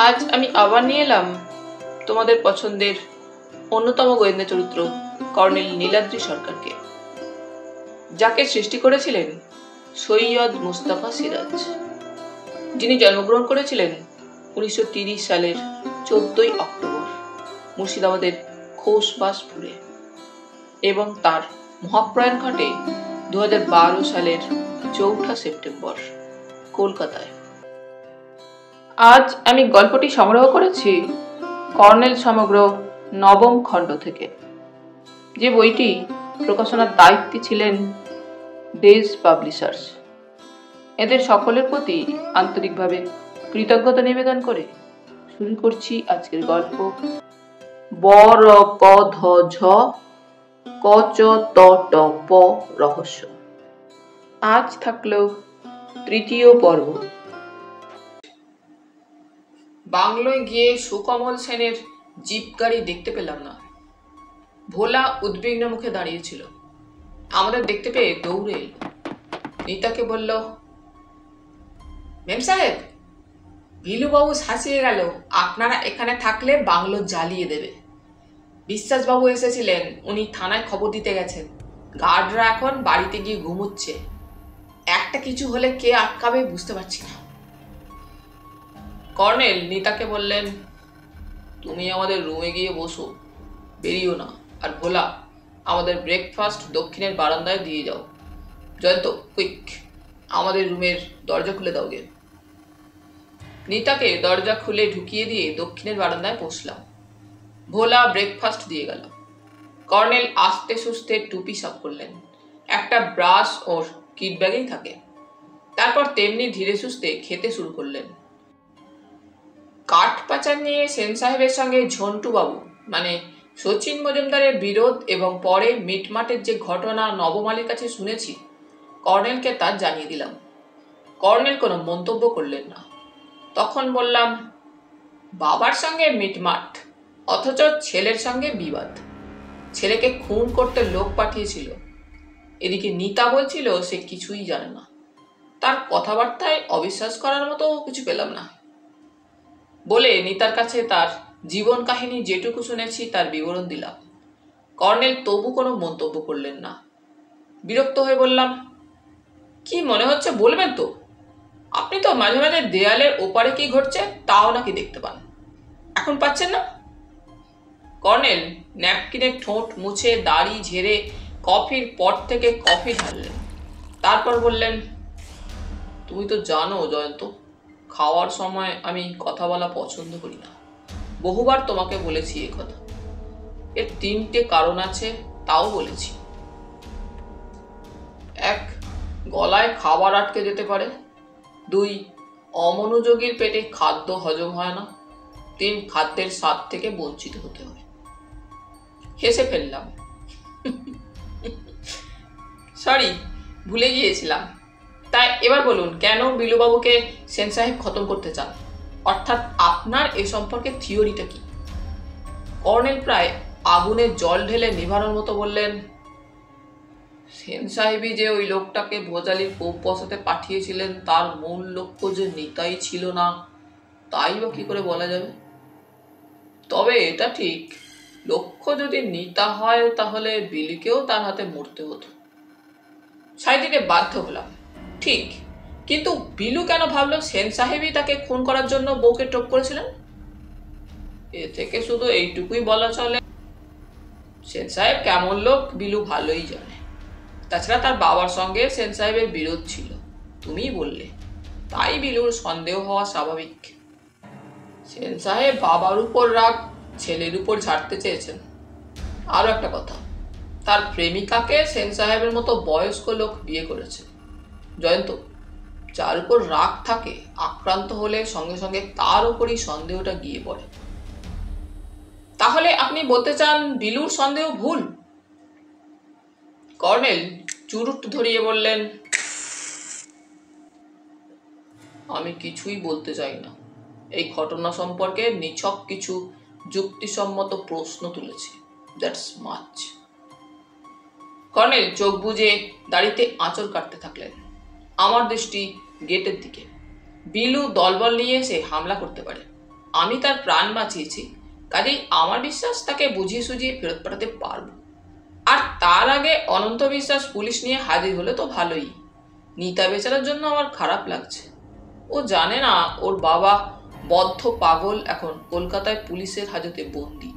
আজ আমি আবার নিয়ে এলাম তোমাদের পছন্দের অন্যতম গোয়েন্দা চরিত্র কর্নেল নীলাদ্রি সরকারকে, যাকে সৃষ্টি করেছিলেন সৈয়দ মুস্তাফা সিরাজ, যিনি জন্মগ্রহণ করেছিলেন 1930 সালের 14ই অক্টোবর মুর্শিদাবাদের খোসবাসপুরে এবং তার মহাপ্রয়াণ ঘটে 2012 সালের 4 সেপ্টেম্বর কলকাতায়। আজ আমি গল্পটি সংগ্রহ করেছি কর্নেল সমগ্র নবম খণ্ড থেকে, যে বইটি প্রকাশনার দায়িত্বে ছিলেন ডেজ পাবলিশার্স। এদের সকলের প্রতি আন্তরিকভাবে কৃতজ্ঞতা নিবেদন করে শুরু করছি আজকের গল্প বর ক ধ ঝ ক চ ত ট প রহস্য। আজ থাকলো তৃতীয় পর্ব। বাংলোয় গিয়ে সুকমল সেনের জিপ গাড়ি দেখতে পেলাম না। ভোলা উদ্বিগ্ন মুখে দাঁড়িয়েছিল। আমাদের দেখতে পেয়ে দৌড়ে এলো। নিতাকে বলল, মেম সাহেব, ভিলুবাবু শাসিয়ে গেল, আপনারা এখানে থাকলে বাংলো জ্বালিয়ে দেবে। বিশ্বাসবাবু এসেছিলেন, উনি থানায় খবর দিতে গেছেন। গার্ডরা এখন বাড়িতে গিয়ে ঘুমুচ্ছে। একটা কিছু হলে কে আটকাবে বুঝতে পারছি না। কর্নেল নিতাকে বললেন, তুমি আমাদের রুমে গিয়ে বসো, বেরিও না। আর ভোলা, আমাদের ব্রেকফাস্ট দক্ষিণের বারান্দায় দিয়ে যাও। জয়ন্ত, কুইক, আমাদের রুমের দরজা খুলে দাও গে। নিতাকে দরজা খুলে ঢুকিয়ে দিয়ে দক্ষিণের বারান্দায় বসলাম। ভোলা ব্রেকফাস্ট দিয়ে গেল। কর্নেল আস্তে সুস্তে টুপি সাফ করলেন। একটা ব্রাশ ওর কিট ব্যাগেই থাকে। তারপর তেমনি ধীরে সুস্থে খেতে শুরু করলেন। কাঠ পাচার নিয়ে সেন সাহেবের সঙ্গে ঝন্টু বাবু মানে শচীন মজুমদারের বিরোধ এবং পরে মিটমাটের যে ঘটনা নবমালীর কাছে শুনেছি, কর্নেলকে তা জানিয়ে দিলাম। কর্নেল কোনো মন্তব্য করলেন না। তখন বললাম, বাবার সঙ্গে মিটমাট, অথচ ছেলের সঙ্গে বিবাদ। ছেলেকে খুন করতে লোক পাঠিয়েছিল। এদিকে নিতা বলছিল সে কিছুই জানে না। তার কথাবার্তায় অবিশ্বাস করার মতো কিছু পেলাম না। বলে নিতার কাছে তার জীবন কাহিনী যেটুকু শুনেছি তার বিবরণ দিলাম। কর্নেল তবু কোনো মন্তব্য করলেন না। বিরক্ত হয়ে বললাম, কি মনে হচ্ছে বলবেন তো? আপনি তো মাঝে মাঝে দেয়ালের ওপারে কি ঘটছে তাও নাকি দেখতে পান, এখন পাচ্ছেন না? কর্নেল ন্যাপকিনের ঠোঁট মুছে দাড়ি ঝেড়ে কফির পট থেকে কফি ঢাললেন। তারপর বললেন, তুমি তো জানো জয়ন্ত, খাওয়ার সময় আমি কথা বলা পছন্দ করি না। বহুবার তোমাকে বলেছি এ কথা। এর 3টে কারণ আছে, তাও বলেছি। 1, গলায় খাবার আটকে যেতে পারে। 2, অমনোযোগীর পেটে খাদ্য হজম হয় না। 3, খাদ্যের স্বাদ থেকে বঞ্চিত হতে হয়। হেসে ফেললাম। সরি, ভুলে গিয়েছিলাম। তাই এবার বলুন, কেন বিলুবাবুকে সেন সাহেব খতম করতে চান? অর্থাৎ আপনার এ সম্পর্কে থিওরিটা কি? কর্নেল প্রায় আগুনে জল ঢেলে নিভানোর মতো বললেন, সেন সাহেবই যে ওই লোকটাকে ভোজালির কোপ বসাতে পাঠিয়েছিলেন, তার মূল লক্ষ্য যে নিতাই ছিল না, তাই বা কি করে বলা যাবে? তবে এটা ঠিক, লক্ষ্য যদি নিতা হয় তাহলে বিলিকেও তার হাতে মরতে হতো। সাই দিতে বাধ্য হলাম। ঠিক, কিন্তু বিলু কেন ভাবলো সেন সাহেবই তাকে খুন করার জন্য বউকে টোপ করেছিলেন? এ থেকে শুধু এইটুকুই বলা চলে, সেন সাহেব কেমন লোক বিলু ভালোই জানে। তাছাড়া তার বাবার সঙ্গে সেন সাহেবের বিরোধ ছিল, তুমিই বললে, তাই বিলুর সন্দেহ হওয়া স্বাভাবিক। সেন সাহেব বাবার উপর রাগ ছেলের উপর ঝাড়তে চেয়েছেন। আরো একটা কথা, তার প্রেমিকাকে সেন সাহেবের মতো বয়স্ক লোক বিয়ে করেছে। জয়ন্ত, যার উপর রাগ থাকে, আক্রান্ত হলে সঙ্গে সঙ্গে তার উপরই সন্দেহটা গিয়ে পড়ে। তাহলে আপনি বলতে চান বিলুর সন্দেহ ভুল? কর্নেল চুরুট ধরিয়ে বললেন, আমি কিছুই বলতে চাই না। এই ঘটনা সম্পর্কে নিছক কিছু যুক্তিসম্মত প্রশ্ন তুলেছি, দ্যাটস মাচ। কর্নেল চোখ বুজে দাড়িতে আঁচড় কাটতে থাকলেন। আমার দৃষ্টি গেটের দিকে। বিলু দলবল নিয়ে এসে হামলা করতে পারে। আমি তার প্রাণ বাঁচিয়েছি, কাজেই আমার বিশ্বাস তাকে বুঝিয়ে সুঝিয়ে ফেরত পাঠাতে পারব। আর তার আগে অনন্ত বিশ্বাস পুলিশ নিয়ে হাজির হলে তো ভালোই। নিতা বেচারার জন্য আমার খারাপ লাগছে। ও জানে না ওর বাবা বদ্ধ পাগল এখন কলকাতায় পুলিশের হাজতে বন্দি।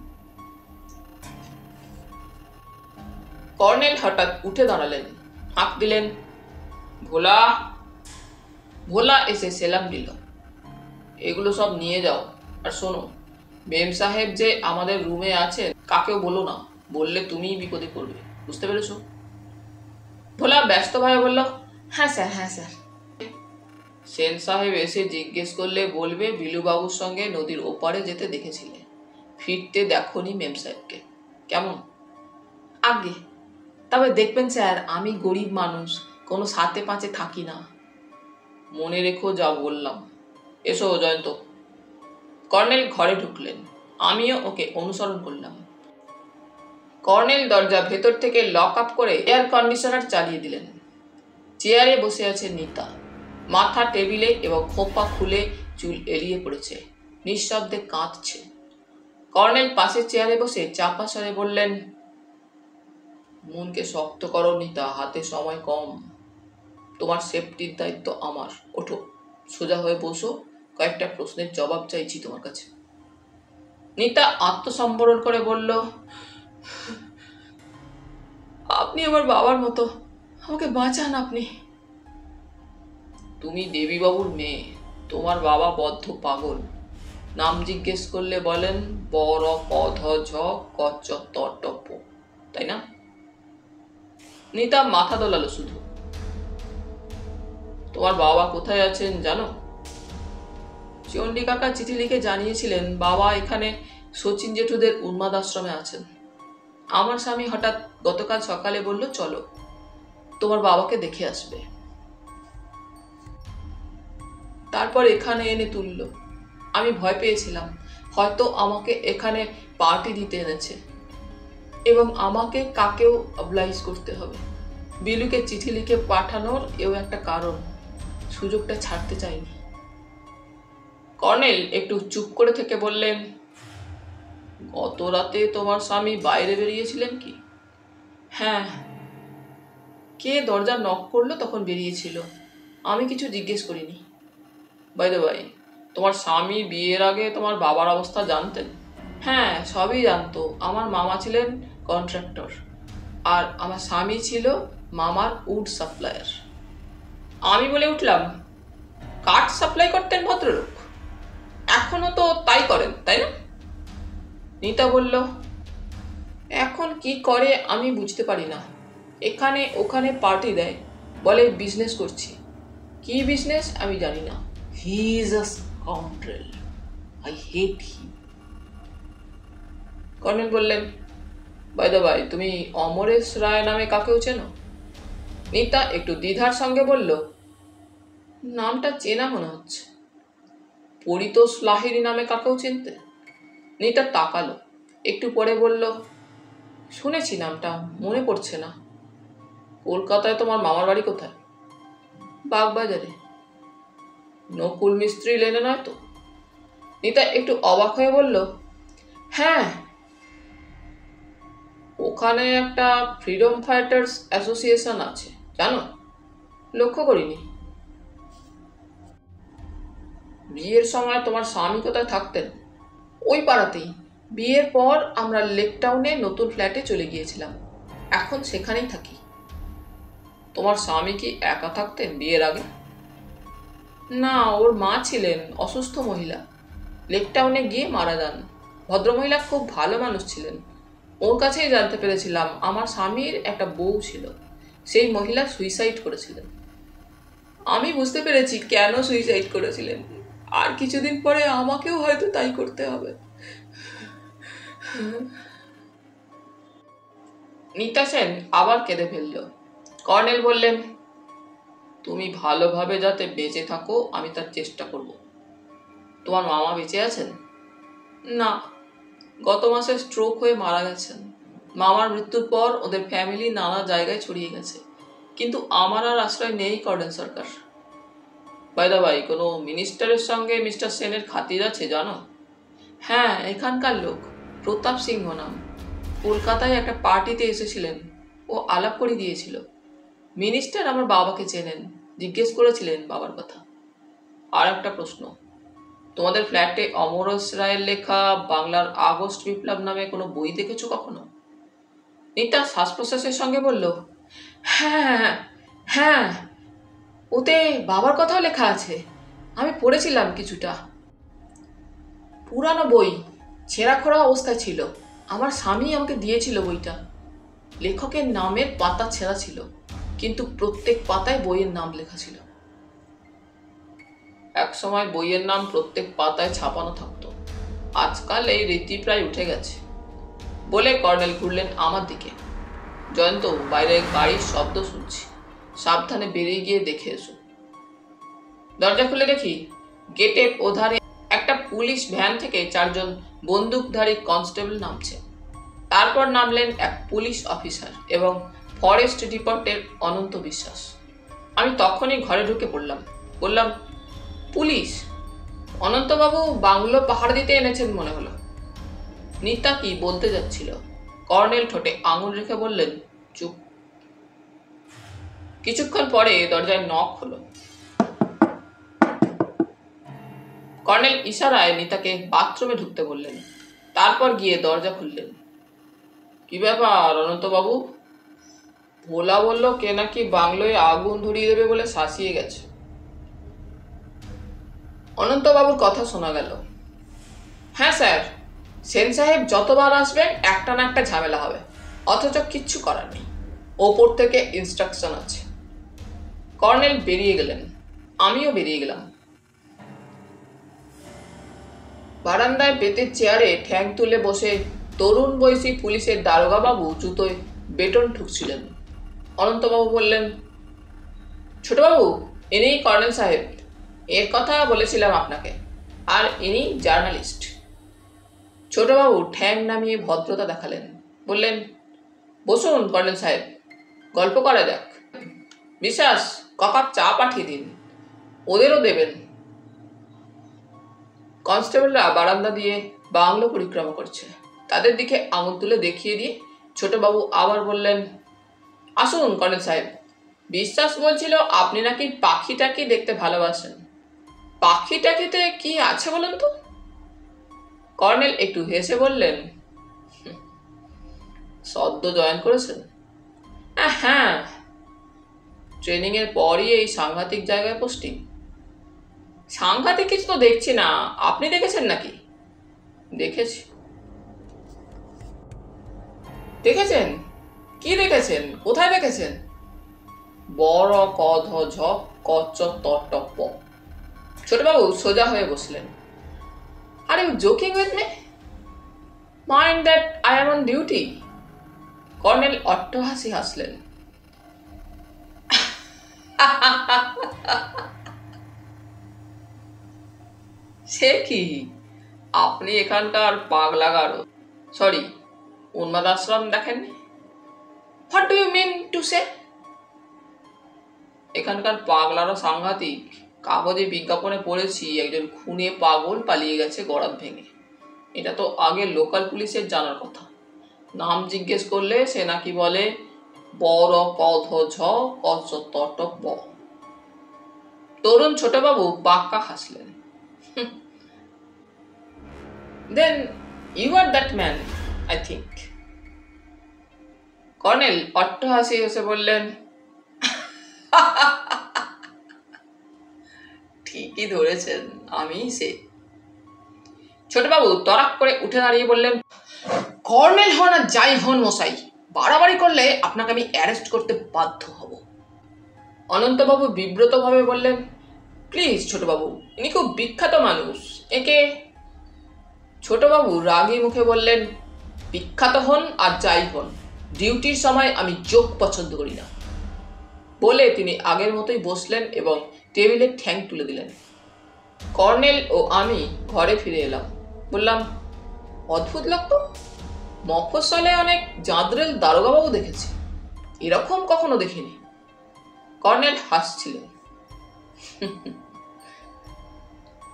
কর্নেল হঠাৎ উঠে দাঁড়ালেন, হাঁক দিলেন, ভোলা। ভোলা এসে সেলাম দিল। এগুলো সব নিয়ে যাও। আর শোনো, মেম সাহেব যে আমাদের রুমে আছেন কাকেও বলো না, বললে তুমিই বিপদে পড়বে, বুঝতে পেরেছো? ভোলা ব্যস্তভাবে বলল, হ্যাঁ স্যার, হ্যাঁ স্যার। সেন সাহেব এসে জিজ্ঞেস করলে বলবে বিলুবাবুর সঙ্গে নদীর ওপারে যেতে দেখেছিলে, ফিরতে দেখোনি মেম সাহেবকে। কেমন? আগে তবে দেখবেন স্যার, আমি গরিব মানুষ, কোনো সাথে পাঁচে থাকি না। মনে রেখো যা বললাম। এসো জয়ন্ত। কর্নেল ঘরে ঢুকলেন, আমিও ওকে অনুসরণ করলাম। কর্নেল দরজা ভেতর থেকে লক আপ করে এয়ার কন্ডিশনার চালিয়ে দিলেন। চেয়ারে বসে আছে নিতা, মাথা টেবিলে এবং খোপা খুলে চুল এলিয়ে পড়েছে, নিঃশব্দে কাঁদছে। কর্নেল পাশের চেয়ারে বসে চাপা স্বরে বললেন, মনকে শক্ত করো নিতা, হাতে সময় কম। তোমার সেফটির দায়িত্ব আমার। ওঠো, সোজা হয়ে বসো, কয়েকটা প্রশ্নের জবাব চাইছি তোমার কাছে। নিতা আত্মসম্বরণ করে বলল, আপনি আমার বাবার মতো, আমাকে বাঁচান আপনি। তুমি দেবীবাবুর মেয়ে, তোমার বাবা বদ্ধ পাগল। নাম জিজ্ঞেস করলে বলেন বড় পধ ঝ কচ্চ তটপ, তাই না? নিতা মাথা দোলালো শুধু। তোমার বাবা কোথায় আছেন জানো? চণ্ডী কাকা চিঠি লিখে জানিয়েছিলেন বাবা এখানে শচীন জেঠুদের উন্মাদ আশ্রমে আছেন। আমার স্বামী হঠাৎ গতকাল সকালে বলল, চলো, তোমার বাবাকে দেখে আসবে। তারপর এখানে এনে তুলল। আমি ভয় পেয়েছিলাম হয়তো আমাকে এখানে পার্টি দিতে এনেছে এবং আমাকে কাকেও অবলাইজ করতে হবে। বিলুকে চিঠি লিখে পাঠানোর এও একটা কারণ, সুযোগটা ছাড়তে চাইনি। কর্নেল একটু চুপ করে থেকে বললেন, গত রাতে তোমার স্বামী বাইরে বেরিয়েছিলেন কি? হ্যাঁ। কে দরজা নক করলো তখন বেরিয়েছিল, আমি কিছু জিজ্ঞেস করিনি। বাই দ্য বাই, তোমার স্বামী বিয়ের আগে তোমার বাবার অবস্থা জানতেন? হ্যাঁ, সবই জানতো। আমার মামা ছিলেন কন্ট্রাক্টর আর আমার স্বামী ছিল মামার উড সাপ্লায়ার। আমি বলে উঠলাম, কাঠ সাপ্লাই করতেন ভদ্রলোক? এখনো তো তাই করেন, তাই না? নিতা বলল, এখন কি করে আমি বুঝতে পারি না। এখানে ওখানে পার্টি দেয়, বলে বিজনেস করছি। কি বিজনেস আমি জানি না। He is a scoundrel, I hate him. Colonel বললেন, বাই দ্য বাই, তুমি অমরেশ রায় নামে কাকেও চেনো? নিতা একটু দ্বিধার সঙ্গে বলল, নামটা চেনা মনে হচ্ছে। পরিতোষ লাহিড়ী নামে কাকেও চিনতে? নিতা তাকালো, একটু পরে বলল, শুনেছি নামটা, মনে পড়ছে না। কলকাতায় তোমার মামার বাড়ি কোথায়? বাগবাজারে। নকুল মিস্ত্রি লেনে নয় তো? নিতা একটু অবাক হয়ে বলল, হ্যাঁ। ওখানে একটা ফ্রিডম ফাইটার্স অ্যাসোসিয়েশন আছে, জানো? লক্ষ্য করিনি। বিয়ের সময় তোমার স্বামী কোথায় থাকতেন? ওই পাড়াতেই। বিয়ের পর আমরা লেক টাউনে নতুন ফ্ল্যাটে চলে গিয়েছিলাম, এখন সেখানেই থাকি। তোমার স্বামী কি একা থাকতেন বিয়ের আগে? না, ওর মা ছিলেন অসুস্থ মহিলা, লেক টাউনে গিয়ে মারা যান। ভদ্রমহিলা খুব ভালো মানুষ ছিলেন। ওর কাছেই জানতে পেরেছিলাম আমার স্বামীর একটা বউ ছিল, সেই মহিলা সুইসাইড করেছিলেন। আমি বুঝতে পেরেছি কেন সুইসাইড করেছিলেন, আর কিছুদিন পরে আমাকেও হয়তো তাই করতে হবে। নিতা সেন আবার কেঁদে ফেলল। কর্নেল বললেন, তুমি ভালোভাবে যাতে বেঁচে থাকো আমি তার চেষ্টা করব। তোমার মামা বেঁচে আছেন? না, গত মাসে স্ট্রোক হয়ে মারা গেছেন। মামার মৃত্যুর পর ওদের ফ্যামিলি নানা জায়গায় ছড়িয়ে গেছে, কিন্তু আমার আর আশ্রয় নেই colonel Sarkar. By the by, কোনো মিনিস্টারের সঙ্গে মিস্টার সেনের খাতির আছে জানো? হ্যাঁ, এখানকার লোক, প্রতাপ সিংহ নাম। কলকাতায় একটা পার্টিতে এসেছিলেন, ও আলাপ করে দিয়েছিল। মিনিস্টার আমার বাবাকে চেনেন, জিজ্ঞেস করেছিলেন বাবার কথা। আর একটা প্রশ্ন, তোমাদের ফ্ল্যাটে অমরেশ রায়ের লেখা বাংলার আগস্ট বিপ্লব নামে কোনো বই দেখেছো কখনো? নিতা শ্বাস প্রশ্বাসের সঙ্গে বলল, হ্যাঁ হ্যাঁ, ওতে বাবার কথাও লেখা আছে, আমি পড়েছিলাম কিছুটা। পুরানো বই, ছেঁড়াখোড়া অবস্থায় ছিল। আমার স্বামী আমাকে দিয়েছিল বইটা। লেখকের নামের পাতা ছেঁড়া ছিল, কিন্তু প্রত্যেক পাতায় বইয়ের নাম লেখা ছিল। এক সময় বইয়ের নাম প্রত্যেক পাতায় ছাপানো থাকতো, আজকাল এই রীতি প্রায় উঠে গেছে। বলে কর্নেল ঘুরলেন আমার দিকে। জয়ন্ত, বাইরে গাড়ির শব্দ শুনছি, সাবধানে বেরিয়ে গিয়ে দেখে এসো। দরজা খুলে দেখি গেটের ওধারে একটা পুলিশ ভ্যান থেকে 4 জন বন্দুকধারী কনস্টেবল নামছে। তারপর নামলেন এক পুলিশ অফিসার এবং ফরেস্ট ডিপার্টমেন্টের অনন্ত বিশ্বাস। আমি তখনই ঘরে ঢুকে পড়লাম, বললাম, পুলিশ? অনন্তবাবু বাংলো পাহাড় দিতে এনেছেন মনে হলো। নিতা কি বলতে যাচ্ছিল, কর্নেল ঠোঁটে আঙুল রেখে বললেন, চুপ। কিছুক্ষণ পরে দরজায় নক হলো। কর্নেল ইশারায় নিতাকে বাথরুমে ঢুকতে বললেন, তারপর গিয়ে দরজা খুললেন। কি ব্যাপার অনন্তবাবু? ভোলা বলল কে নাকি বাংলোয় আগুন ধরিয়ে দেবে বলে শাসিয়ে গেছে। অনন্তবাবুর কথা শোনা গেল। হ্যাঁ স্যার, সেন সাহেব যতবার আসবেন একটা না একটা ঝামেলা হবে, অথচ কিচ্ছু করার নেই, ওপর থেকে ইনস্ট্রাকশন আছে। কর্নেল বেরিয়ে গেলেন, আমিও বেরিয়ে গেলাম। বারান্দায় বেতের চেয়ারে ঠ্যাং তুলে বসে তরুণ বয়সী পুলিশের দারোগা বাবু জুতোয় বেটন ঠুকছিলেন। অনন্তবাবু বললেন, ছোটবাবু, ইনি কর্নেল সাহেব, এর কথা বলেছিলাম আপনাকে, আর ইনি জার্নালিস্ট। ছোটবাবু ঠ্যাং নামিয়ে ভদ্রতা দেখালেন, বললেন, বসুন কর্নেল সাহেব, গল্প করা যাক। বিশ্বাস, ককাপ চা পাঠিয়ে দিন, ওদেরও দেবেন। কনস্টেবলরা বারান্দা দিয়ে বাংলো পরিক্রমা করছে, তাদের দিকে আঙুল তুলে দেখিয়ে দিয়ে ছোটবাবু আবার বললেন, আসুন কর্নেল সাহেব, বিশ্বাস বলছিল আপনি নাকি পাখিটাকে দেখতে ভালোবাসেন। পাখিটাকিতে কি আছে বলুন তো? কর্নেল একটু হেসে বললেন, সদ্য জয়েন করেছেন? হ্যাঁ, ট্রেনিং এর পরই এই সাংঘাতিক জায়গায় পোস্টিং। সাংঘাতিক কিছু তো দেখছি না, আপনি দেখেছেন নাকি? দেখেছি। দেখেছেন? কি দেখেছেন? কোথায় দেখেছেন? বড় ক ধ ঝ কচ্চ প। ছোটবাবু সোজা হয়ে বসলেন। Are you joking with me? Mind that I am on duty. Colonel অট্টহাসি হাসলেন। সে কি, আপনি এখানকার পাগলাগারো, সরি, উন্মাদ আশ্রম দেখেননি? What do you mean to say? এখানকার পাগলারও সাংঘাতিক। কাগজে বিজ্ঞাপনে পড়েছি একজন খুনে পাগল পালিয়ে গেছে গড়াত ভেঙে। এটা তো আগে লোকাল পুলিশের জানার কথা। নাম জিজ্ঞেস করলে সে নাকি বলে বড় ক ধ ঝ কচ্চ ট প। তরুণ ছোটবাবু বাক্কা হাসলেন। Then you are that man, I think. Colonel অট্টহাসি হেসে বললেন, ঠিকই ধরেছেন, আমি সে। ছোটবাবু তরাক করে উঠে দাঁড়িয়ে বললেন, কর্নেল হন আর যাই হন মশাই, বাড়াবাড়ি করলে আপনাকে আমি অ্যারেস্ট করতে বাধ্য হব। অনন্তবাবু বিব্রতভাবে বললেন, প্লিজ ছোটবাবু, ইনি খুব বিখ্যাত মানুষ, একে। ছোটবাবু রাগী মুখে বললেন, বিখ্যাত হন আর যাই হন, ডিউটির সময় আমি জোক পছন্দ করি না। বলে তিনি আগের মতোই বসলেন এবং টেবিলে ঠ্যাং তুলে দিলেন। কর্নেল ও আমি ঘরে ফিরে এলাম। বললাম, অদ্ভুত লোক তো, মফস্বলে অনেক জাঁদরেল দারোগাবাবু দেখেছি, এরকম কখনো দেখিনি। কর্নেল হাসছিলেন।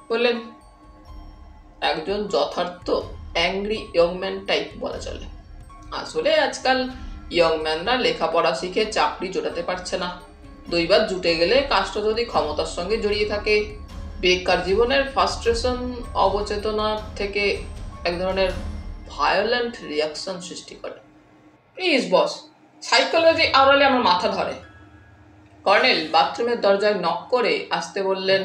বললেন, একজন যথার্থ অ্যাংরি ইয়ংম্যান টাইপ বলা চলে। আসলে আজকাল ইয়ংম্যানরা লেখাপড়া শিখে চাকরি জোটাতে পারছে না। দুইবার জুটে গেলে কাজটা যদি ক্ষমতার সঙ্গে জড়িয়ে থাকে, বেকার জীবনের ফ্রাস্ট্রেশন অবচেতনা থেকে এক ধরনের ভায়োলেন্ট রিয়াকশন সৃষ্টি করে। প্লিজ বস, সাইকোলজি আওড়ালে আমার মাথা ধরে। কর্নেল বাথরুমের দরজায় নক করে আসতে বললেন,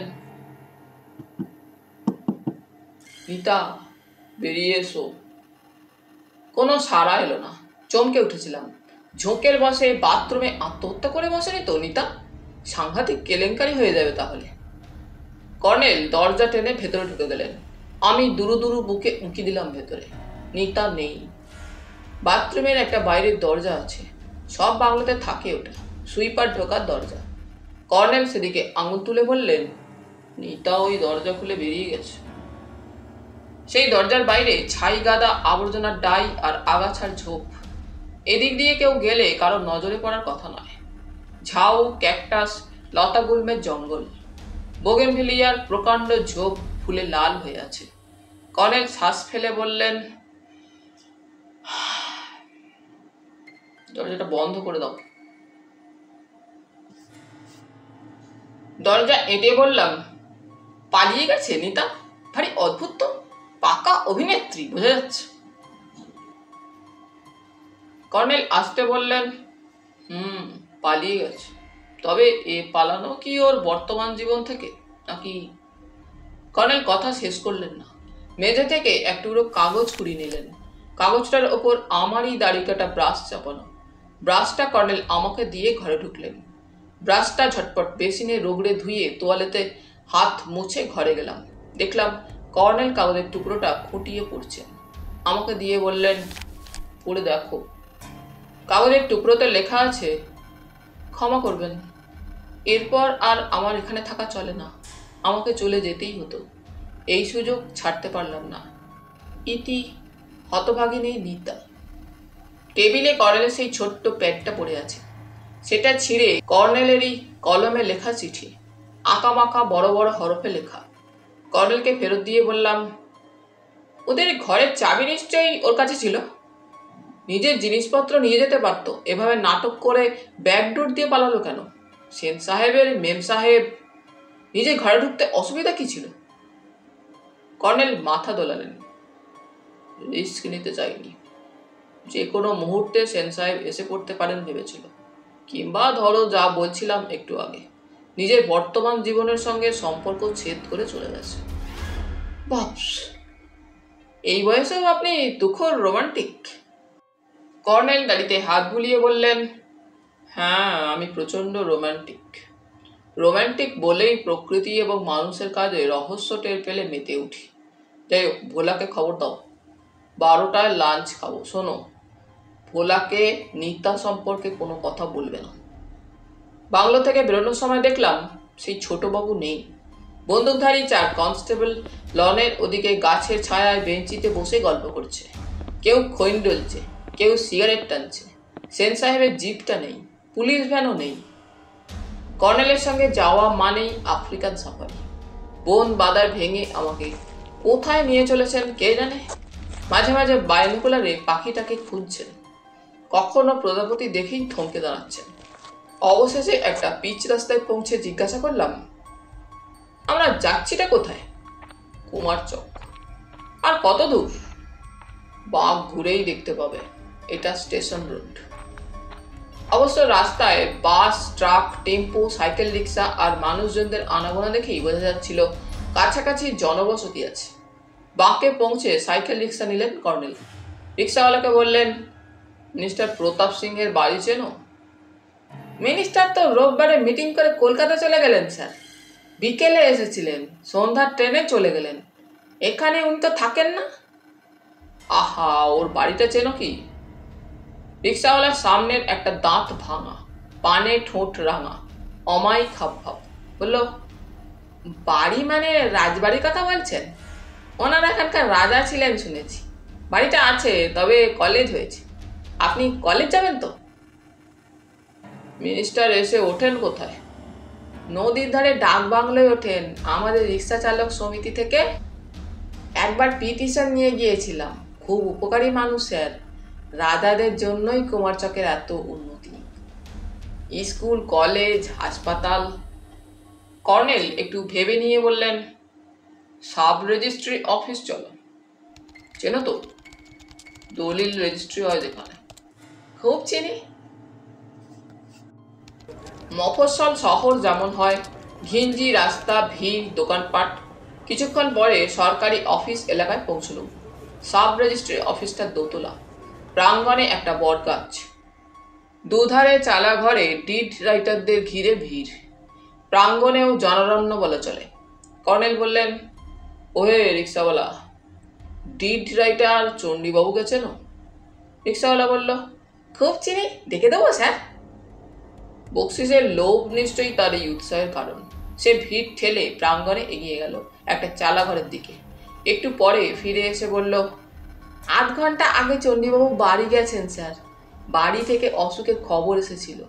নিতা বেরিয়ে এসো। কোনো সাড়া এলো না। চমকে উঠেছিলাম। ঝোঁকের বসে বাথরুমে আত্মহত্যা করে বসেনি তো নিতা? সাংঘাতিক কেলেঙ্কারি হয়ে যাবে তাহলে। কর্নেল দরজা টেনে ভেতরে ঢুকে গেলেন। আমি দুরু দুরু বুকে উঁকি দিলাম ভেতরে। নিতা নেই। বাথরুমের একটা বাইরের দরজা আছে, সব বাংলাতে থাকে ওটা, সুইপার ঢোকার দরজা। কর্নেল সেদিকে আঙুল তুলে বললেন, নিতা ওই দরজা খুলে বেরিয়ে গেছে। সেই দরজার বাইরে ছাই গাদা, আবর্জনার ডাই আর আগাছার ঝোপ। এদিক দিয়ে কেউ গেলে কারো নজরে পড়ার কথা নয়। ঝাউ, ক্যাকটাস, লতা গুল্মের জঙ্গল, বোগেনভিলিয়ার প্রকাণ্ড ঝোপ ফুলে লাল হয়ে আছে। কর্নেল শ্বাস ফেলে বললেন, দরজাটা বন্ধ করে দাও। দরজা এঁটে বললাম, পালিয়ে গেছে নিতা? ভারী অদ্ভুত তো, পাকা অভিনেত্রী বোঝা যাচ্ছে। কর্নেল আসতে বললেন, পালিয়ে গেছে। তবে এ পালানো কি ওর বর্তমান জীবন থেকে নাকি? কর্নেল কথা শেষ করলেন না। মেঝে থেকে এক টুকরো কাগজ কুড়িয়ে নিলেন। কাগজটার ওপর আমারই দাড়ি কাটা ব্রাশ চাপানো। ব্রাশটা কর্নেল আমাকে দিয়ে ঘরে ঢুকলেন। ব্রাশটা ঝটপট বেসিনে রগড়ে ধুয়ে তোয়ালেতে হাত মুছে ঘরে গেলাম। দেখলাম কর্নেল কাগজের টুকরোটা খুঁটিয়ে পড়ছেন। আমাকে দিয়ে বললেন, পড়ে দেখো। কাগজের টুকরোতে লেখা আছে, ক্ষমা করবেন, এরপর আর আমার এখানে থাকা চলে না। আমাকে চলে যেতেই হতো। এই সুযোগ ছাড়তে পারলাম না। ইতি হতভাগিনী নিতা। টেবিলে কর্নেলের সেই ছোট্ট প্যাডটা পড়ে আছে। সেটা ছিঁড়ে কর্নেলেরই কলমে লেখা চিঠি, আঁকামাকা বড় বড় হরফে লেখা। কর্নেলকে ফেরত দিয়ে বললাম, ওদের ঘরের চাবি নিশ্চয়ই ওর কাছে ছিল। নিজের জিনিসপত্র নিয়ে যেতে পারত। এভাবে নাটক করে ব্যাকডোর দিয়ে পালালো কেন? সেন সাহেবের মেম সাহেব নিজে ঘরে ঢুকতে অসুবিধা কি ছিল? কর্নেল মাথা দোলালেন। রিস্ক নিতে চাইনি। যে কোনো মুহূর্তে সেন সাহেব এসে পড়তে পারেন ভেবেছিল। কিংবা ধরো যা বলছিলাম একটু আগে, নিজের বর্তমান জীবনের সঙ্গে সম্পর্ক ছেদ করে চলে গেছে। বাপস, এই বয়সেও আপনি তুখোর রোমান্টিক। কর্নেল গাড়িতে হাত বুলিয়ে বললেন, হ্যাঁ, আমি প্রচণ্ড রোমান্টিক। রোমান্টিক বলেই প্রকৃতি এবং মানুষের কাজে রহস্য টের পেলে মেতে উঠি। যাই হোক, ভোলাকে খবর দাও, 12টায় লাঞ্চ খাবো। শোনো, ভোলাকে নিতা সম্পর্কে কোনো কথা বলবে না। বাংলো থেকে বেরোনোর সময় দেখলাম সেই ছোটবাবু নেই। বন্দুকধারী 4 কনস্টেবল লনের ওদিকে গাছের ছায়ায় বেঞ্চিতে বসে গল্প করছে। কেউ খৈন ডলছে, কেউ সিগারেট টানছে। সেন সাহেবের জিপটা নেই, পুলিশ ভ্যানও নেই। কর্নেলের সঙ্গে যাওয়া মানেই আফ্রিকান সাফারি। বন বাদার ভেঙে আমাকে কোথায় নিয়ে চলেছেন কে জানে। মাঝে মাঝে বাইনোকুলারে পাখিটাকে খুঁজছেন, কখনো প্রজাপতি দেখেই থমকে দাঁড়াচ্ছেন। অবশেষে একটা পিচ রাস্তায় পৌঁছে জিজ্ঞাসা করলাম, আমরা যাচ্ছিটা কোথায়? কুমারচক। আর কত দূর? বাঘ ঘুরেই দেখতে পাবে, এটা স্টেশন রোড। অবশ্য রাস্তায় বাস, ট্রাক, টেম্পো, সাইকেল রিক্সা আর মানুষজনদের আনাগোনা দেখেই বোঝা যাচ্ছিল কাছাকাছি জনবসতি আছে। বাঁকে পৌঁছে সাইকেল রিক্সা নিলেন কর্নেল। রিক্সাওয়ালাকে বললেন, মিস্টার প্রতাপ সিংহের বাড়ি চেনো? মিনিস্টার তো রোববারে মিটিং করে কলকাতা চলে গেলেন স্যার। বিকেলে এসেছিলেন, সন্ধ্যার ট্রেনে চলে গেলেন। এখানে উনি তো থাকেন না। আহা, ওর বাড়িটা চেনো কি? রিক্সাওয়ালার সামনের একটা দাঁত ভাঙা, পানে ঠোঁট রাঙা, অমায়িক হাবভাব বলল, বাড়ি মানে রাজবাড়ির কথা বলছেন? ওনারা এখানকার রাজা ছিলেন শুনেছি। বাড়িটা আছে, তবে কলেজ হয়েছে। আপনি কলেজ যাবেন তো? মিনিস্টার এসে ওঠেন কোথায়? নদীর ধারে ডাক বাংলোয় ওঠেন, আমাদের রিক্সা চালক সমিতি থেকে। একবার পিটি স্যার নিয়ে গিয়েছিলাম, খুব উপকারী মানুষ স্যার। রাজাদের জন্যই কুমারচকের এত উন্নতি, স্কুল, কলেজ, হাসপাতাল। কর্নেল একটু ভেবে নিয়ে বললেন, সাব রেজিস্ট্রি অফিস চলো। চেনো তো? দলিল রেজিস্ট্রি হয় যেখানে। খুব চিনি। মফস্বল শহর যেমন হয়, ঘিঞ্জি রাস্তা, ভিড়, দোকানপাট। কিছুক্ষণ পরে সরকারি অফিস এলাকায় পৌঁছল। সাব রেজিস্ট্রি অফিসটা দোতলা, প্রাঙ্গণে একটা বট গাছ, দুধারে চালা ঘরে ডিড রাইটারদের ঘিরে ভিড়, প্রাঙ্গণেও জনারণ্য বলা চলে। কর্নেল বললেন, ওহে রিক্সাওয়ালা, ডিড রাইটার চণ্ডীবাবুকে চেনো? রিক্সাওয়ালা বলল, খুব চিনি, দেখে দেবো স্যার। বকশিসের লোভ নিশ্চয়ই তার এই উৎসাহের কারণ। সে ভিড় ঠেলে প্রাঙ্গণে এগিয়ে গেল একটা চালা ঘরের দিকে। একটু পরে ফিরে এসে বলল, আধ ঘন্টা আগে চণ্ডীবাবু বাড়ি গেছেন স্যার। বাড়ি থেকে অসুখের খবর এসেছিল।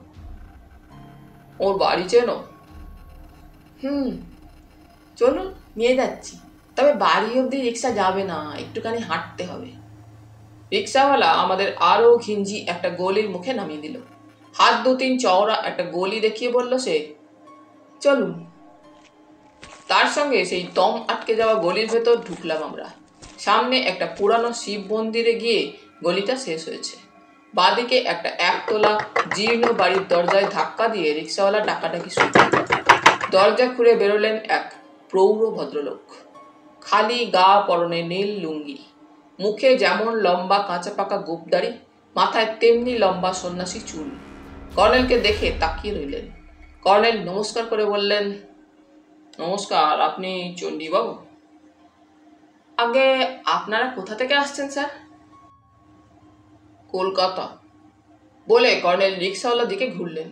ওর বাড়ি চেনো? চলুন, নিয়ে যাচ্ছি। তবে বাড়ি অবধি রিক্সা যাবে না, একটুখানি হাঁটতে হবে। রিক্সাওয়ালা আমাদের আরও ঘিঞ্জি একটা গলির মুখে নামিয়ে দিল। হাত 2-3 চওড়া একটা গলি দেখিয়ে বলল সে, চলুন। তার সঙ্গে সেই দম আটকে যাওয়া গলির ভেতর ঢুকলাম আমরা। সামনে একটা পুরানো শিব মন্দিরে গিয়ে গলিটা শেষ হয়েছে। বাঁদিকে একটা একতলা জীর্ণ বাড়ির দরজায় ধাক্কা দিয়ে রিক্সাওয়ালা ডাকাডাকি শুরু করল। দরজা খুলে বেরোলেন এক প্রৌঢ় ভদ্রলোক, খালি গা, পরনে নীল লুঙ্গি, মুখে যেমন লম্বা কাঁচা পাকা গোঁফদাড়ি, মাথায় তেমনি লম্বা সন্ন্যাসী চুল। কর্নেলকে দেখে তাকিয়ে রইলেন। কর্নেল নমস্কার করে বললেন, নমস্কার, আপনি চণ্ডীবাবু? আগে আপনারা কোথা থেকে আসছেন স্যার? কলকাতা। বলে কর্নেল রিক্সাওয়ালার দিকে ঘুরলেন।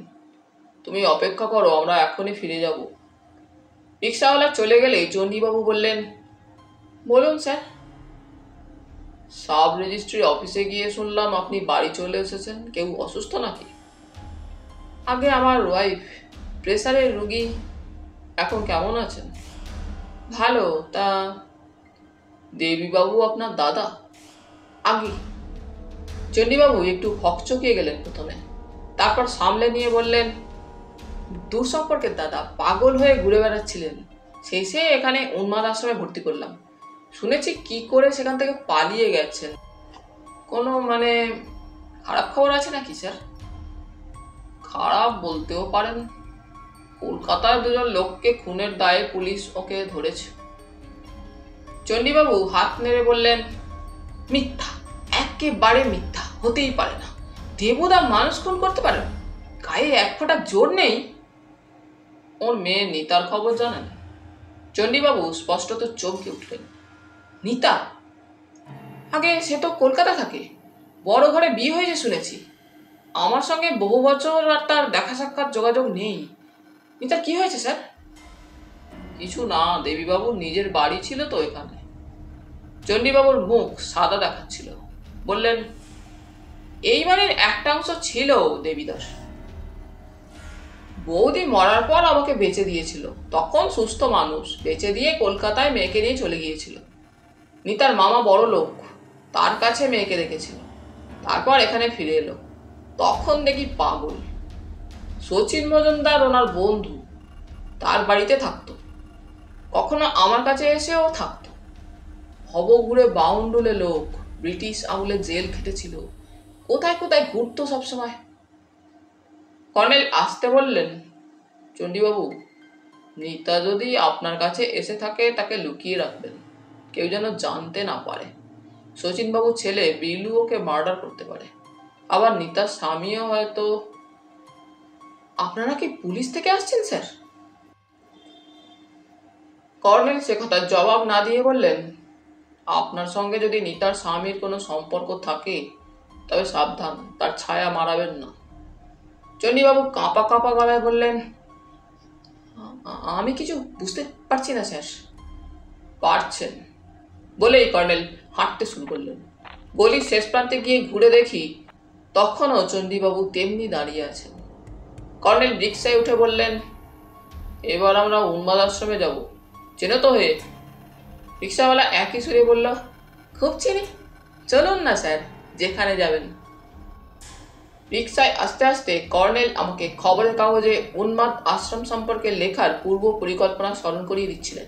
তুমি অপেক্ষা করো, আমরা এখনই ফিরে যাব। রিক্সাওয়ালা চলে গেলে চণ্ডীবাবু বললেন, বলুন স্যার। সাব রেজিস্ট্রি অফিসে গিয়ে শুনলাম আপনি বাড়ি চলে এসেছেন। কেউ অসুস্থ নাকি? আগে আমার ওয়াইফ প্রেসারের রুগী। এখন কেমন আছেন? ভালো। তা দেবীবাবু আপনার দাদা? আগে। চণ্ডীবাবু একটু হকচকিয়ে গেলেন প্রথমে, তারপর সামলে নিয়ে বললেন, দূর সম্পর্কের দাদা, পাগল হয়ে ঘুরে বেড়াচ্ছিলেন। শেষে এখানে উন্মাদ আশ্রমে ভর্তি করলাম। শুনেছি কি করে সেখান থেকে পালিয়ে গেছেন। কোনো খারাপ খবর আছে নাকি স্যার? খারাপ বলতেও পারেন। কলকাতায় 2 জন লোককে খুনের দায়ে পুলিশ ওকে ধরেছে। চণ্ডীবাবু হাত নেড়ে বললেন, মিথ্যা, একেবারে মিথ্যা, হতেই পারে না। দেবদা মানুষ খুন করতে পারেন? গায়ে 1 ফোঁটা জোর নেই। ওর মেয়ে নিতার খবর জানেন? চণ্ডীবাবু স্পষ্টত চমকে উঠলেন। নিতা? আগে সে তো কলকাতা থাকে, বড় ঘরে বিয়ে হয়েছে শুনেছি। আমার সঙ্গে বহু বছর আর তার দেখা সাক্ষাৎ যোগাযোগ নেই। নিতার কি হয়েছে স্যার? কিছু না, দেবীবাবুর নিজের বাড়ি ছিল তো এখানে। চণ্ডীবাবুর মুখ সাদা দেখাচ্ছিল। বললেন, এই বাড়ির একটা অংশ ছিল দেবীদাস। বৌদি মরার পর আমাকে বেচে দিয়েছিল। তখন সুস্থ মানুষ, বেচে দিয়ে কলকাতায় মেয়েকে নিয়ে চলে গিয়েছিল। নিতার মামা বড় লোক, তার কাছে মেয়েকে রেখেছিল। তারপর এখানে ফিরে এলো। তখন দেখি পাগল। শচীন মজুমদার ওনার বন্ধু, তার বাড়িতে থাকতো। কখনো আমার কাছে এসেও থাকতো। ভবঘুরে বাউন্ডুলে লোক, ব্রিটিশ আমলে জেল খেটেছিল, কোথায় কোথায় ঘুরতো সবসময়। কর্নেল আসতে বললেন, চণ্ডীবাবু, নিতা যদি আপনার কাছে এসে থাকে তাকে লুকিয়ে রাখবেন, কেউ যেন জানতে না পারে। শচীনবাবুর ছেলে বিলু ওকে মার্ডার করতে পারে। আবার নিতার স্বামীও হয়তো। আপনারা কি পুলিশ থেকে আসছেন স্যার? কর্নেল সে কথার জবাব না দিয়ে বললেন, আপনার সঙ্গে যদি নিতার স্বামীর কোনো সম্পর্ক থাকে তবে সাবধান, তার ছায়া মারাবেন না। চণ্ডীবাবু কাঁপা কাঁপা গলায় বললেন, আমি কিছু বুঝতে পারছি না স্যার। পারছেন বলেই কর্নেল হাঁটতে শুরু করলেন। গলির শেষ প্রান্তে গিয়ে ঘুরে দেখি তখনও চণ্ডীবাবু তেমনি দাঁড়িয়ে আছেন। কর্নেল রিক্সায় উঠে বললেন, এবার আমরা উন্মাদ আশ্রমে যাব, চেনো তো? রিক্সাওয়ালা একই সুরে বলল, খুব চিনি, চলুন না স্যার, যেখানে যাবেন। রিক্সায় আস্তে আস্তে কর্নেল আমাকে খবরের কাগজে উন্মাদ আশ্রম সম্পর্কে লেখার পূর্ব পরিকল্পনা স্মরণ করিয়ে দিচ্ছিলেন।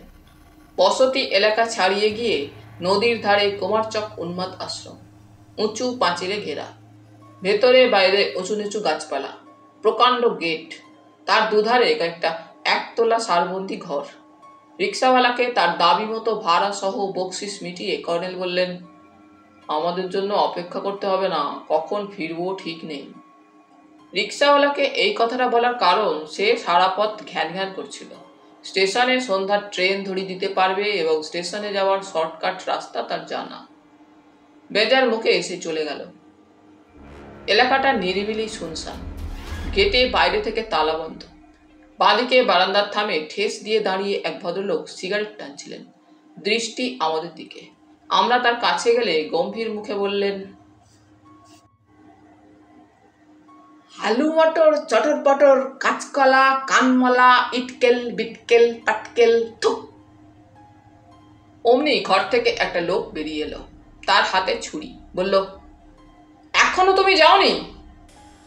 বসতি এলাকা ছাড়িয়ে গিয়ে নদীর ধারে কুমারচক উন্মাদ আশ্রম, উঁচু পাঁচিলে ঘেরা, ভেতরে বাইরে উঁচু নিচু গাছপালা, প্রকাণ্ড গেট, তার দুধারে কয়েকটা একতলা সারবন্দি ঘর। রিক্সাওয়ালাকে তার দাবি মতো ভাড়া সহ বকশিস মিটিয়ে কর্নেল বললেন, আমাদের জন্য অপেক্ষা করতে হবে না, কখন ফিরবো ঠিক নেই। রিক্সাওয়ালাকে এই কথাটা বলার কারণ, সে সারা পথ ঘ্যান ঘ্যান করছিল। স্টেশনে সন্ধ্যার ট্রেন ধরিয়ে দিতে পারবে এবং স্টেশনে যাওয়ার শর্টকাট রাস্তা তার জানা। বেজার মুখে এসে চলে গেল। এলাকাটা নিরিবিলি শুনশান, গেটে বাইরে থেকে তালাবন্ধ। বাঁদিকে বারান্দার থামে ঠেস দিয়ে দাঁড়িয়ে এক ভদ্রলোক সিগারেট টানছিলেন, দৃষ্টি আমাদের দিকে। আমরা তার কাছে গেলে গম্ভীর মুখে বললেন, আলু মটর চটর পটর, কাঁচকলা, কানমলা, ইটকেল বিটকেল পাটকেল থুক। অমনি ঘর থেকে একটা লোক বেরিয়ে এলো, তার হাতে ছুরি। বলল, এখনো তুমি যাওনি?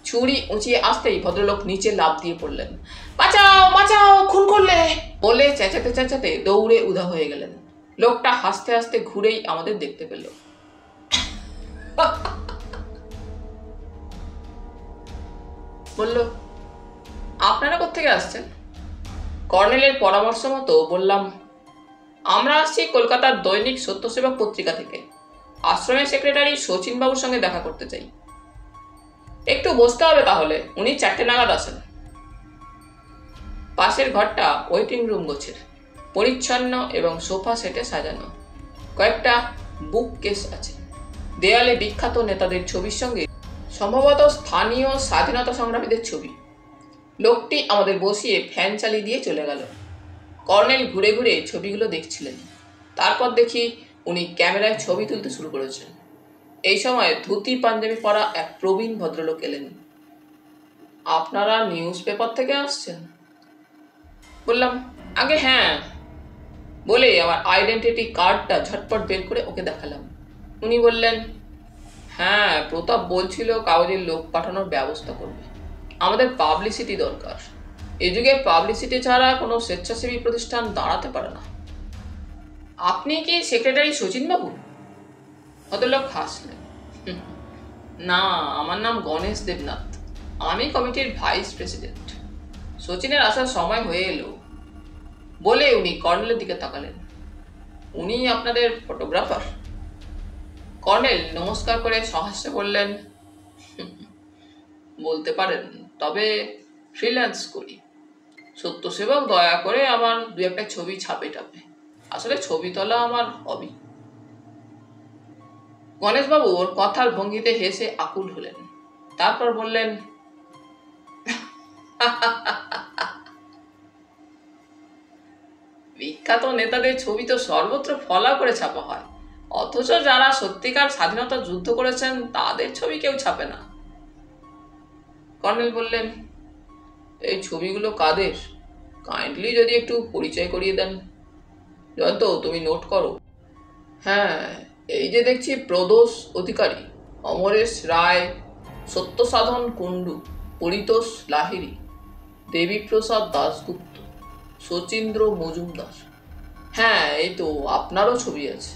ছুরি উঁচিয়ে আসতেই ভদ্রলোক নিচে লাফ দিয়ে পড়লেন। বাঁচাও বাঁচাও, খুন করলে, বলে চেঁচাতে চেঁচাতে দৌড়ে উধাও হয়ে গেলেন। লোকটা হাসতে হাসতে ঘুরেই আমাদের দেখতে পেল। বলল, আপনারা কোত্থেকে আসছেন? কর্নেলের পরামর্শ মতো বললাম, আমরা আসছি কলকাতার দৈনিক সত্যসেবক পত্রিকা থেকে। আশ্রমের সেক্রেটারি শচীনবাবুর সঙ্গে দেখা করতে চাই। একটু বসতে হবে তাহলে, উনি 4টে নাগাদ আসেন। পাশের ঘরটা ওয়েটিং রুম গোছের, পরিচ্ছন্ন এবং সোফা সেটে সাজানো। কয়েকটা বুক কেস আছে, দেয়ালে বিখ্যাত নেতাদের ছবির সঙ্গে সম্ভবত স্থানীয় স্বাধীনতা সংগ্রামীদের ছবি। লোকটি আমাদের বসিয়ে ফ্যান চালিয়ে দিয়ে চলে গেল। কর্নেল ঘুরে ঘুরে ছবিগুলো দেখছিলেন। তারপর দেখি উনি ক্যামেরায় ছবি তুলতে শুরু করেছেন। এই সময় ধুতি পাঞ্জাবি পরা এক প্রবীণ ভদ্রলোক এলেন। আপনারা নিউজ পেপার থেকে আসছেন? বললাম, আগে হ্যাঁ, বলে আমার আইডেন্টিটি কার্ডটা ঝটপট বের করে ওকে দেখালাম। উনি বললেন, হ্যাঁ, প্রতাপ বলছিল কাগজের লোক পাঠানোর ব্যবস্থা করবে। আমাদের পাবলিসিটি দরকার। এ যুগে পাবলিসিটি ছাড়া কোনো স্বেচ্ছাসেবী প্রতিষ্ঠান দাঁড়াতে পারে না। আপনি কি সেক্রেটারি শচীনবাবু? ভদ্রলোক হাসলেন। না, আমার নাম গণেশ দেবনাথ, আমি কমিটির ভাইস প্রেসিডেন্ট। শচীনের আসার সময় হয়ে এলো, বলে উনি কর্নেলের দিকে তাকালেন। উনি আপনাদের ফটোগ্রাফার? কর্নেল নমস্কার করে সহাস্যে বললেন, বলতে পারেন, তবে ফ্রিল্যান্স করি। সত্যসেবক দয়া করে আমার 2-1 ছবি ছাপে টাপে। আসলে ছবি তোলা আমার হবি। গণেশবাবু ওর কথার ভঙ্গিতে হেসে আকুল হলেন। তারপর বললেন, বিখ্যাত নেতাদের ছবি তো সর্বত্র ফলা করে ছাপা হয়, অথচ যারা সত্যিকার স্বাধীনতা যুদ্ধ করেছেন তাদের ছবি কেউ ছাপে না। কর্নেল বললেন, এই ছবিগুলো কাদের? কাইন্ডলি যদি একটু পরিচয় করিয়ে দেন। জয়ন্ত, তুমি নোট করো। হ্যাঁ, এই যে দেখছি প্রদোষ অধিকারী, অমরেশ রায়, সত্যসাধন কুণ্ডু, পরিতোষ লাহিড়ী, দেবীপ্রসাদ দাশগুপ্ত, শচীন্দ্র মজুমদার। হ্যাঁ, এই তো আপনারও ছবি আছে।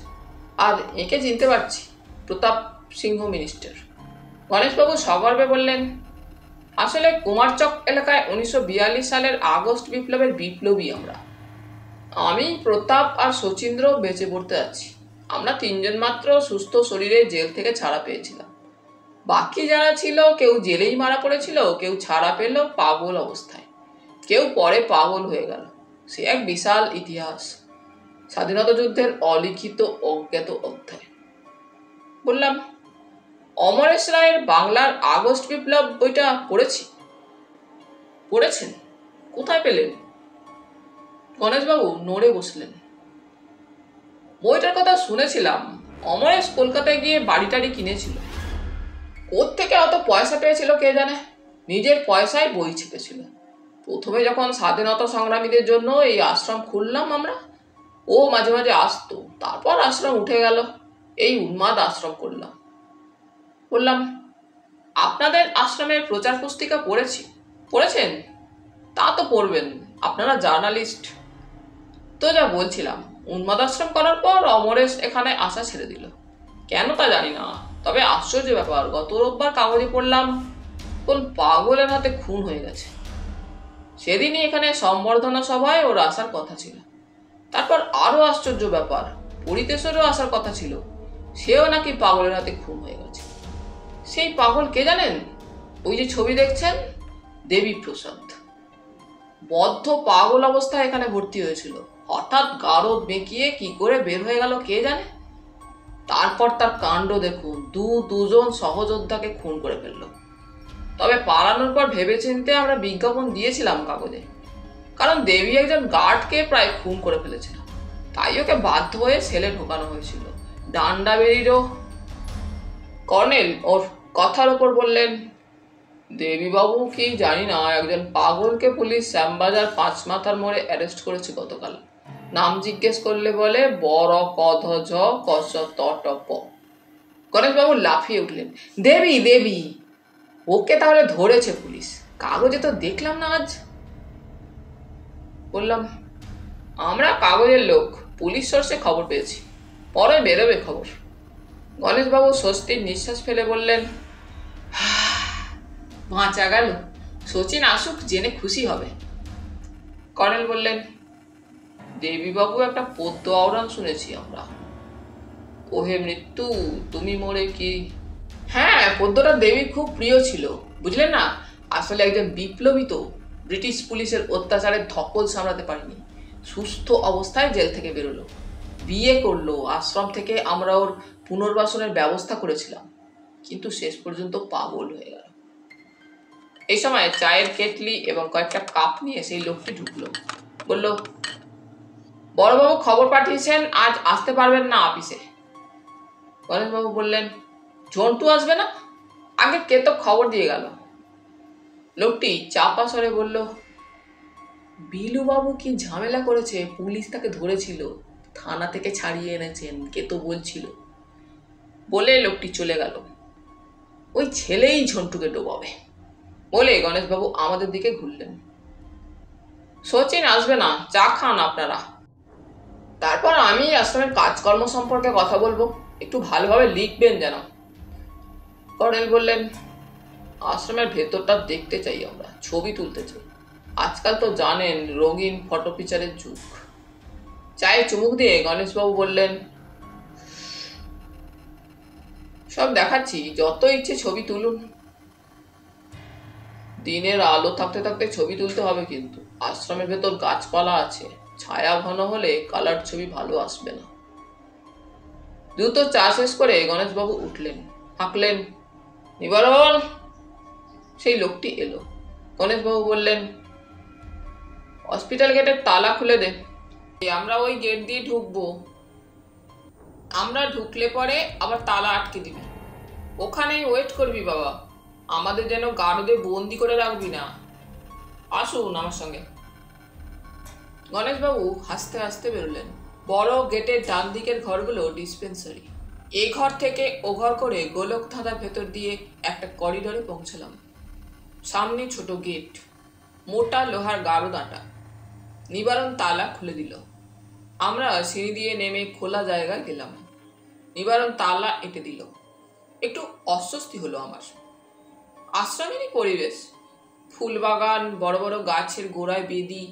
আর একে চিনতে পারছি, প্রতাপ সিংহ মিনিস্টার। গণেশবাবু সগর্বে বললেন, আসলে কুমারচক এলাকায় 1942 সালের আগস্ট বিপ্লবের বিপ্লবী আমরা। আমি, প্রতাপ আর শচীন্দ্র বেঁচে পড়তে আছি। আমরা 3 জন মাত্র সুস্থ শরীরে জেল থেকে ছাড়া পেয়েছিলাম। বাকি যারা ছিল, কেউ জেলেই মারা পড়েছিল, কেউ ছাড়া পেল পাগল অবস্থায়, কেউ পরে পাগল হয়ে গেল। সে এক বিশাল ইতিহাস, স্বাধীনতা যুদ্ধের অলিখিত অজ্ঞাত অধ্যায়। বললাম, অমরেশ রায়ের বাংলার আগস্ট বিপ্লব বইটা পড়েছি। পড়েছেন? কোথায় পেলেন? গণেশবাবু নড়ে বসলেন। বইটার কথা শুনেছিলাম, অমরেশ কলকাতায় গিয়ে বাড়ি টাড়ি কিনেছিল। কোত্থেকে অত পয়সা পেয়েছিল কে জানে, নিজের পয়সায় বই ছেপেছিল। প্রথমে যখন স্বাধীনতা সংগ্রামীদের জন্য এই আশ্রম খুললাম আমরা, ও মাঝে মাঝে আসতো, তারপর আশ্রম উঠে গেল। এই উন্মাদ আশ্রম করলাম। বললাম, আপনাদের আশ্রমের প্রচার পুস্তিকা পড়েছেন? তা তো পড়বেন, আপনারা জার্নালিস্ট। তো যা বলছিলাম, উন্মাদ আশ্রম করার পর অমরেশ এখানে আসা ছেড়ে দিল। কেন তা জানি না, তবে আশ্চর্য ব্যাপার, গত রোববার কাগজে পড়লাম কোন পাগলের হাতে খুন হয়ে গেছে। সেদিনই এখানে সম্বর্ধনা সভায় ওর আসার কথা ছিল। তারপর আরো আশ্চর্য ব্যাপার, পরিতেশেরও আসার কথা ছিল, সেও নাকি পাগলের হাতে খুন হয়ে গেছে। সেই পাগল কে জানেন? ওই যে ছবি দেখছেন, দেবী প্রসাদ। বদ্ধ পাগল অবস্থায় এখানে ভর্তি হয়েছিল, হঠাৎ গারদ বেঁকিয়ে কি করে বের হয়ে গেল কে জানে। তারপর তার কাণ্ড দেখুন, দুজন সহযোদ্ধাকে খুন করে ফেললো। তবে পালানোর পর ভেবেচিন্তে আমরা বিজ্ঞাপন দিয়েছিলাম কাগজে, কারণ দেবী একজন গার্ডকে প্রায় খুন করে ফেলেছিল, তাই ওকে বাধ্য হয়ে সেলে ঢোকানো হয়েছিল। ডান্ডা বেরিরও। কর্নেল ওর কথার ওপর বললেন, দেবীবাবু কি জানি না, একজন পাগলকে পুলিশ শ্যামবাজার 5 মাথার মোড়ে অ্যারেস্ট করেছে গতকাল। নাম জিজ্ঞেস করলে বলে বড় কধ ঝ কস ত ট প। গণেশবাবু লাফিয়ে উঠলেন, দেবী! ওকে তাহলে ধরেছে পুলিশ? কাগজে তো দেখলাম না আজ। বললাম, আমরা কাগজের লোক, পুলিশ সোর্সে খবর পেয়েছি, পরে বেরোবে খবর। গণেশবাবু স্বস্তির নিঃশ্বাস ফেলে বললেন, বাঁচা গেল, শচীন আসুক, জেনে খুশি হবে। কর্নেল বললেন, দেবীবাবু একটা পদ্য আওড়ান শুনেছি আমরা, ওহে মৃত্যু তুমি মোরে কি। হ্যাঁ, পদ্যটা দেবীর খুব প্রিয় ছিল, বুঝলেন না। আসলে একজন বিপ্লবী তো, ব্রিটিশ পুলিশের অত্যাচারের ধকল সামলাতে পারেনি, সুস্থ অবস্থায় জেল থেকে বেরোলো, বিয়ে করলো, আশ্রম থেকে আমরা ওর পুনর্বাসনের ব্যবস্থা করেছিলাম, কিন্তু শেষ পর্যন্ত পাগল হয়ে গেল। এই সময় চায়ের কেটলি এবং কয়েকটা কাপ নিয়ে সেই লোকটি ঢুকলো। বলল, বড়বাবু খবর পাঠিয়েছেন, আজ আসতে পারবেন না অফিসে। গণেশবাবু বললেন, ঝন্টু আসবে না? আগে কে তো খবর দিয়ে গেল। লোকটি চাপা স্বরে বলল, বিলুবাবু কি ঝামেলা করেছে, পুলিশ তাকে ধরেছিল, থানা থেকে ছাড়িয়ে এনেছেন, কে তো বলছিল। বলে লোকটি চলে গেল। ওই ছেলেই ঝন্টুকে ডোবাবে বলে গণেশবাবু আমাদের দিকে ঘুরলেন। শচীন আসবে না, চা খান আপনারা, তারপর আমি আশ্রমের কাজকর্ম সম্পর্কে কথা বলবো, একটু ভালোভাবে লিখবেন যেন। কর্নেল বললেন, আশ্রমের ভেতরটা দেখতে চাই আমরা, ছবি তুলতে চাই। আজকাল তো জানেন রঙিন ফটো পিকচারের যুগ। চায়ে চুমুক দিয়ে গণেশবাবু বললেন, সব দেখাচ্ছি, যত ইচ্ছে ছবি তুলুন। দিনের আলো থাকতে থাকতে ছবি তুলতে হবে, কিন্তু আশ্রমের ভেতর গাছপালা আছে, ছায়া ঘন হলে কালার ছবি ভালো আসবে না। দ্রুত চা শেষ করে গণেশবাবু উঠলেন, হাঁকলেন, নিবারণ। সেই লোকটি এলো। গণেশবাবু বললেন, হসপিটাল গেটের তালা খুলে দে, আমরা ওই গেট দিয়ে ঢুকবো। আমরা ঢুকলে পরে আবার তালা আটকে দিবি, ওখানেই ওয়েট করবি বাবা, আমাদের যেন গারদে বন্দি করে রাখবি না। আসুন আমার সঙ্গে। গণেশবাবু হাসতে হাসতে বেরোলেন। বড় গেটের ডান দিকের ঘরগুলো ডিসপেন্সারি। এ ঘর থেকে ও ঘর করে গোলক ধাঁধার ভেতর দিয়ে একটা করিডোরে পৌঁছলাম। সামনে ছোট গেট, মোটা লোহার গারদ আটা। নিবারণ তালা খুলে দিল। আমরা সিঁড়ি দিয়ে নেমে খোলা জায়গায় গেলাম। নিবারণ তালা এঁটে দিল। একটু অস্বস্তি হলো আমার। আশ্রমেরই পরিবেশ, ফুলবাগান, বড় বড় গাছের গোড়ায় বেদি,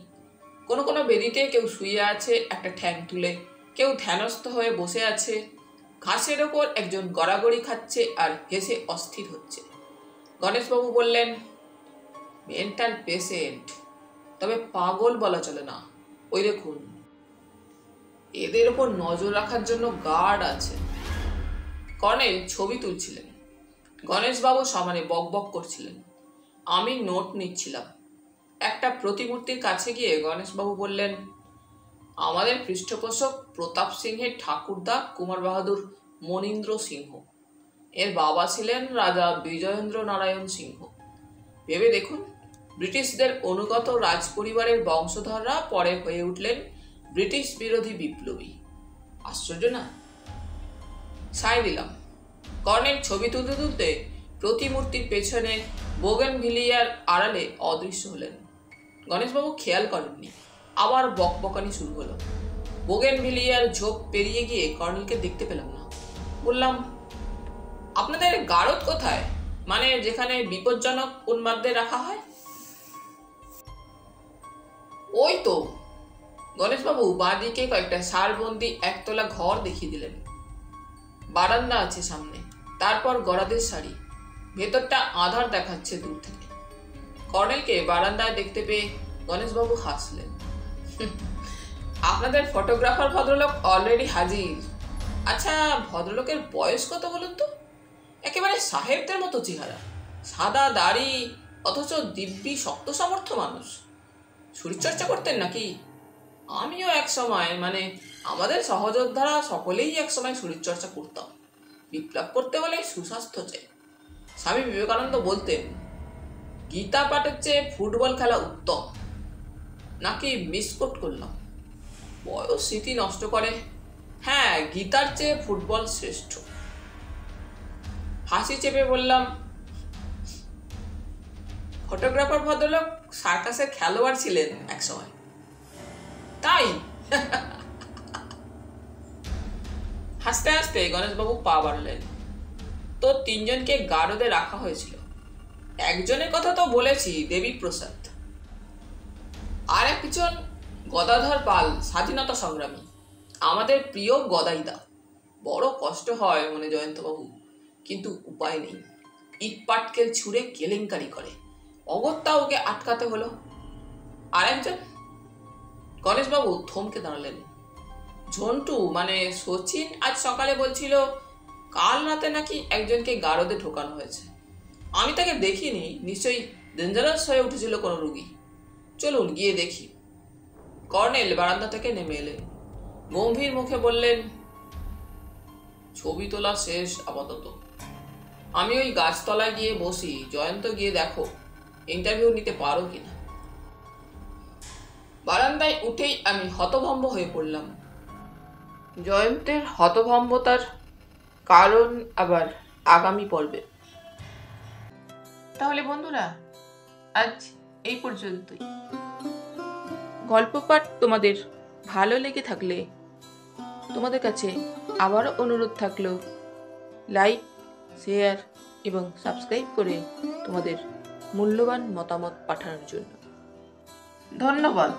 কোনো কোনো বেদিতে কেউ শুয়ে আছে একটা ঠ্যাং তুলে, কেউ ধ্যানস্থ হয়ে বসে আছে, ঘাসের ওপর একজন গড়াগড়ি খাচ্ছে আর হেসে অস্থির হচ্ছে। গণেশবাবু বললেন, মেন্টাল পেশেন্ট, তবে পাগল বলা চলে না। ওই দেখুন, এদের ওপর নজর রাখার জন্য গার্ড আছে। কর্নেল ছবি তুলছিলেন, গণেশবাবু সমানে বক বক করছিলেন, আমি নোট নিচ্ছিলাম। একটা প্রতিমূর্তির কাছে গিয়ে গণেশবাবু বললেন, আমাদের পৃষ্ঠপোষক প্রতাপ সিংহের ঠাকুরদা কুমার বাহাদুর মনীন্দ্র সিংহ, এর বাবা ছিলেন রাজা বিজয়েন্দ্র নারায়ণ সিংহ। ভেবে দেখুন, ব্রিটিশদের অনুগত রাজপরিবারের বংশধররা পরে হয়ে উঠলেন ব্রিটিশ বিরোধী বিপ্লবী। আশ্চর্য না? সাই দিলাম। কর্নেল ছবি তুলতে তুলতে প্রতিমূর্তির পেছনে বোগেনভিলিয়ার আড়ালে অদৃশ্য হলেন। গণেশবাবু খেয়াল করেননি। আবার বকবকানি শুরু হলো। বোগেনভিলিয়ার ঝোপ পেরিয়ে গিয়ে কর্নেলকে দেখতে পেলাম না। বললাম, আপনাদের গারদ কোথায়? মানে যেখানে বিপজ্জনক উন্মাদদের রাখা হয়? ওই তো। গণেশবাবু বাঁদিকে কয়েকটা সারবন্দি একতলা ঘর দেখিয়ে দিলেন। বারান্দা আছে সামনে, তারপর গরাদের সারি। ভেতরটা আধার দেখাচ্ছে দূর থেকে। কর্নেলকে বারান্দায় দেখতে পেয়ে গণেশবাবু হাসলেন। আপনাদের ফটোগ্রাফার ভদ্রলোক অলরেডি হাজির। আচ্ছা, ভদ্রলোকের বয়স কত বলুন তো? একেবারে সাহেবদের মতো চেহারা, সাদা দাড়ি, অথচ দিব্যি শক্ত সামর্থ্য মানুষ। শরীরচর্চা করতেন নাকি? আমিও এক সময়, মানে আমাদের সহযোদ্ধারা সকলেই এক সময় শরীরচর্চা করতাম। বিপ্লব করতে হলে সুস্বাস্থ্য চাই। স্বামী বিবেকানন্দ বলতেন, গীতা পাঠের চেয়ে ফুটবল খেলা উত্তম। নাকি মিসকোট করলাম? বয়স স্মৃতি নষ্ট করে। হ্যাঁ, গীতার চেয়ে ফুটবল শ্রেষ্ঠ। হাসি চেপে বললাম, ফটোগ্রাফার ভদ্রলোক সার্কাসের খেলোয়াড় ছিলেন এক সময়। তাই? হাসতে হাসতে গণেশবাবু পা বাড়লেন। তো তিনজনকে গারদে রাখা হয়েছিল। একজনের কথা তো বলেছি, দেবীপ্রসাদ। আর একজন গদাধর পাল, স্বাধীনতা সংগ্রামী, আমাদের প্রিয় গদাইদা। বড় কষ্ট হয় মনে জয়ন্তবাবু, কিন্তু উপায় নেই। ইট পাটকেল ছুঁড়ে কেলেঙ্কারি করে, অগত্যা ওকে আটকাতে হলো। আর একজন? গণেশবাবু থমকে দাঁড়ালেন। ঝন্টু, মানে সচিন, আজ সকালে বলছিল কাল রাতে নাকি একজনকে গারদে ঢোকানো হয়েছে। আমি তাকে দেখিনি, নিশ্চয়ই ডেঞ্জারাস হয়ে উঠেছিল কোনো রুগী। চলুন গিয়ে দেখি। কর্নেল বারান্দা থেকে নেমে এলেন। গম্ভীর মুখে বললেন, ছবি তোলা শেষ আপাতত। আমি ওই গাছতলায় গিয়ে বসি। জয়ন্ত, গিয়ে দেখো ইন্টারভিউ নিতে পারো কিনা। বারান্দায় উঠেই আমি হতভম্ব হয়ে পড়লাম। জয়ন্তের হতভম্বতার কারণ আবার আগামী পর্বে। তাহলে বন্ধুরা, আজ এই পর্যন্তই। গল্প পাঠ তোমাদের ভালো লেগে থাকলে তোমাদের কাছে আবারও অনুরোধ থাকলো, লাইক, শেয়ার এবং সাবস্ক্রাইব করে তোমাদের মূল্যবান মতামত পাঠানোর জন্য। ধন্যবাদ।